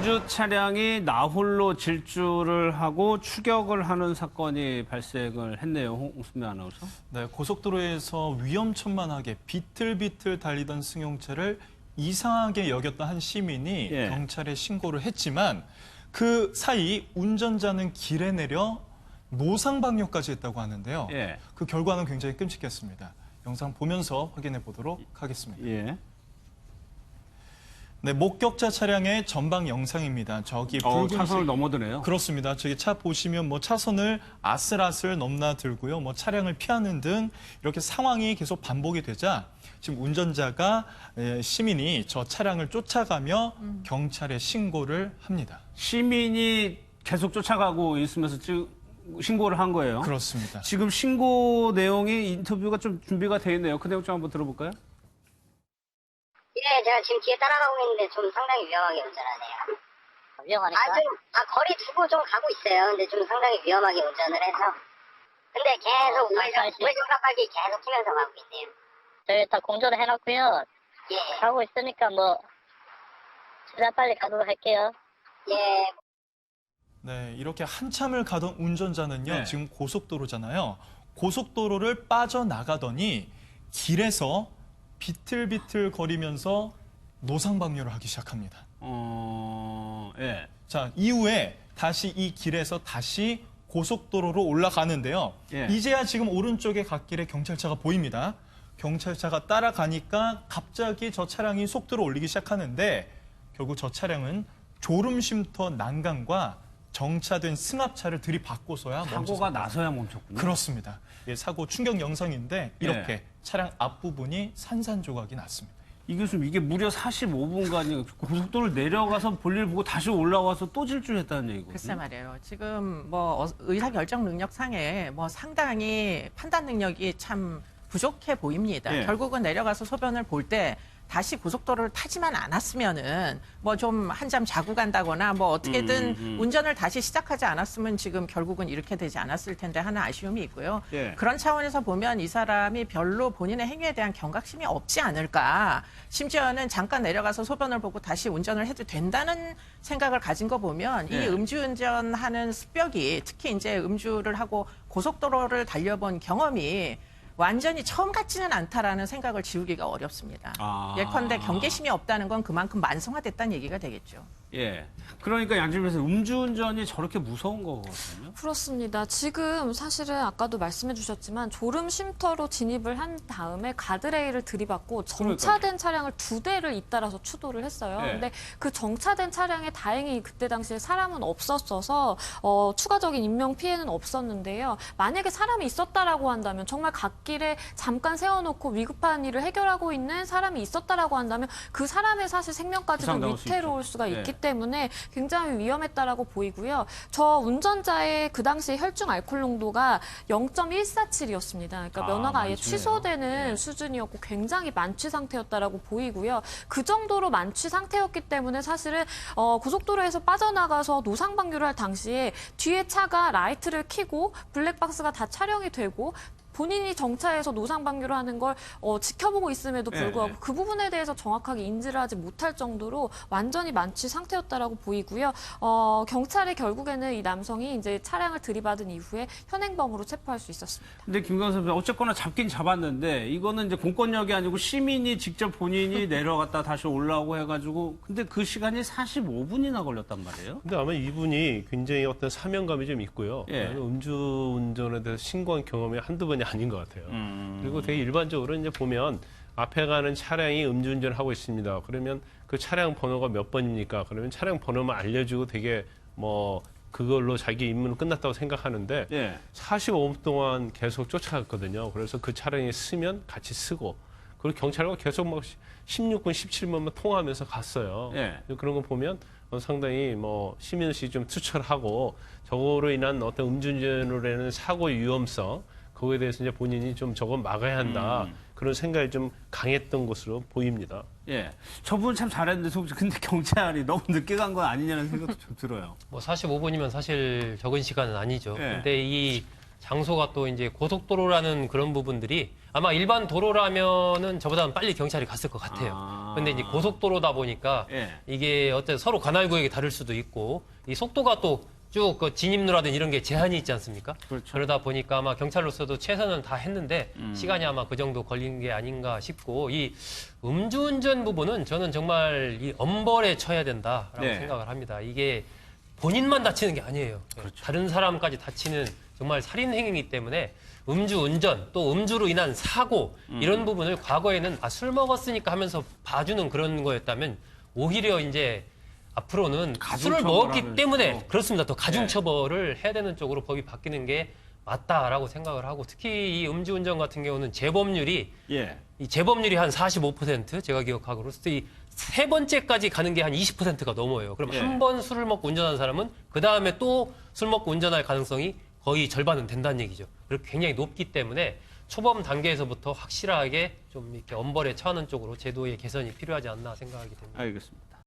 음주 차량이 나홀로 질주를 하고 추격을 하는 사건이 발생을 했네요. 홍수미 아나운서. 네, 고속도로에서 위험천만하게 비틀비틀 달리던 승용차를 이상하게 여겼던 한 시민이 경찰에 신고를 했지만 그 사이 운전자는 길에 내려 노상방뇨까지 했다고 하는데요. 그 결과는 굉장히 끔찍했습니다. 영상 보면서 확인해 보도록 하겠습니다. 네, 목격자 차량의 전방 영상입니다. 저기 붉은색 차선을 넘어드네요. 그렇습니다. 저기 차 보시면 뭐 차선을 아슬아슬 넘나들고요. 뭐 차량을 피하는 등 이렇게 상황이 계속 반복이 되자 지금 운전자가 시민이 저 차량을 쫓아가며 경찰에 신고를 합니다. 시민이 계속 쫓아가고 있으면서 신고를 한 거예요. 그렇습니다. 지금 신고 내용이 인터뷰가 좀 준비가 돼 있네요. 그 내용 좀 한번 들어볼까요? 예, 제가 지금 뒤에 따라가고 있는데 좀 상당히 위험하게 운전하네요. 위험하니까? 거리 두고 좀 가고 있어요. 근데 좀 상당히 위험하게 운전을 해서. 근데 계속 우회전 깜빡이 계속 키면서 가고 있네요. 저희 다 공조를 해놨고요. 예. 가고 있으니까 뭐, 최대한 빨리 가도록 할게요. 예. 네, 이렇게 한참을 가던 운전자는요. 지금 고속도로잖아요. 고속도로를 빠져나가더니 길에서 비틀비틀 거리면서 노상방뇨를 하기 시작합니다. 자, 이후에 다시 이 길에서 다시 고속도로로 올라가는데요. 이제야 지금 오른쪽에 갓길에 경찰차가 보입니다. 경찰차가 따라가니까 갑자기 저 차량이 속도를 올리기 시작하는데 결국 저 차량은 졸음쉼터 난간과 정차된 승합차를 들이받고서야 사고가 나서야 멈췄군요. 그렇습니다. 사고 충격 영상인데 이렇게 차량 앞부분이 산산조각이 났습니다. 이 교수님, 이게 무려 45분간이 고속도로를 내려가서 볼일 보고 다시 올라와서 또 질주했다는 얘기거든요. 글쎄 말이에요. 지금 뭐 의사결정 능력상에 뭐 상당히 판단 능력이 참 부족해 보입니다. 결국은 내려가서 소변을 볼 때 다시 고속도로를 타지만 않았으면은 뭐 좀 한잠 자고 간다거나 뭐 어떻게든 운전을 다시 시작하지 않았으면 지금 결국은 이렇게 되지 않았을 텐데 하는 아쉬움이 있고요. 그런 차원에서 보면 이 사람이 별로 본인의 행위에 대한 경각심이 없지 않을까. 심지어는 잠깐 내려가서 소변을 보고 다시 운전을 해도 된다는 생각을 가진 거 보면 이 음주운전하는 습벽이 특히 이제 음주를 하고 고속도로를 달려본 경험이 완전히 처음 같지는 않다라는 생각을 지우기가 어렵습니다. 예컨대 경계심이 없다는 건 그만큼 만성화됐다는 얘기가 되겠죠. 그러니까 양심에서 음주운전이 저렇게 무서운 거거든요. 그렇습니다. 지금 사실은 아까도 말씀해 주셨지만 졸음 쉼터로 진입을 한 다음에 가드레일을 들이받고 정차된 차량을 2대를 잇따라서 추돌을 했어요. 근데 그 정차된 차량에 다행히 그때 당시에 사람은 없었어서 추가적인 인명 피해는 없었는데요. 만약에 사람이 있었다라고 한다면 정말 갓길에 잠깐 세워놓고 위급한 일을 해결하고 있는 사람이 있었다라고 한다면 그 사람의 사실 생명까지도 위태로울 수가 있기 때문에 굉장히 위험했다라고 보이고요. 저 운전자의 그 당시 혈중 알코올 농도가 0.147이었습니다. 그러니까 면허가 아예 취소되는 수준이었고 굉장히 만취 상태였다라고 보이고요. 그 정도로 만취 상태였기 때문에 사실은 고속도로에서 빠져나가서 노상방뇨를 할 당시에 뒤에 차가 라이트를 켜고 블랙박스가 다 촬영이 되고 본인이 정차해서 노상방뇨를 하는 걸 지켜보고 있음에도 불구하고 그 부분에 대해서 정확하게 인지를 하지 못할 정도로 완전히 만취 상태였다라고 보이고요. 경찰이 결국에는 이 남성이 이제 차량을 들이받은 이후에 현행범으로 체포할 수 있었습니다. 근데 김광선 선수 어쨌거나 잡긴 잡았는데 이거는 이제 공권력이 아니고 시민이 직접 본인이 내려갔다 다시 올라오고 해가지고 근데 그 시간이 45분이나 걸렸단 말이에요. 근데 아마 이분이 굉장히 어떤 사명감이 좀 있고요. 음주운전에 대해서 신고한 경험이 한두 번이 아닌 것 같아요. 그리고 되게 일반적으로 이제 보면 앞에 가는 차량이 음주운전을 하고 있습니다. 그러면 그 차량 번호가 몇 번입니까? 그러면 차량 번호만 알려주고 되게 뭐 그걸로 자기 임무는 끝났다고 생각하는데 45분 동안 계속 쫓아갔거든요. 그래서 그 차량이 쓰면 같이 쓰고 그리고 경찰과 계속 막 16분, 17분만 통화하면서 갔어요. 그런 거 보면 상당히 뭐 시민의식이 좀 투철하고 저거로 인한 어떤 음주운전으로 인한 사고의 위험성 그거에 대해서 이제 본인이 좀 저건 막아야 한다. 그런 생각이 좀 강했던 것으로 보입니다. 저분 참 잘했는데 근데 경찰이 너무 늦게 간 건 아니냐는 생각도 좀 들어요. 뭐 45분이면 사실 적은 시간은 아니죠. 근데 이 장소가 또 이제 고속도로라는 그런 부분들이 아마 일반 도로라면은 저보다는 빨리 경찰이 갔을 것 같아요. 근데 이제 고속도로다 보니까 이게 어떤 서로 관할 구역이 다를 수도 있고 이 속도가 또 쭉 그 진입로라든 이런 게 제한이 있지 않습니까? 그렇죠. 그러다 보니까 아마 경찰로서도 최선은 다 했는데 시간이 아마 그 정도 걸린 게 아닌가 싶고 이 음주운전 부분은 저는 정말 이 엄벌에 쳐야 된다라고 생각을 합니다. 이게 본인만 다치는 게 아니에요. 다른 사람까지 다치는 정말 살인 행위이기 때문에 음주운전 또 음주로 인한 사고 이런 부분을 과거에는 술 먹었으니까 하면서 봐주는 그런 거였다면 오히려 이제 앞으로는 술을 먹었기 때문에 그렇습니다. 더 가중처벌을 해야 되는 쪽으로 법이 바뀌는 게 맞다라고 생각을 하고 특히 이 음주운전 같은 경우는 재범률이 이 재범률이 한 45% 제가 기억하기로 이 세 번째까지 가는 게 한 20%가 넘어요. 그럼 한 번 술을 먹고 운전한 사람은 그 다음에 또 술 먹고 운전할 가능성이 거의 절반은 된다는 얘기죠. 그리고 굉장히 높기 때문에 초범 단계에서부터 확실하게 좀 이렇게 엄벌에 처하는 쪽으로 제도의 개선이 필요하지 않나 생각하게 됩니다. 알겠습니다.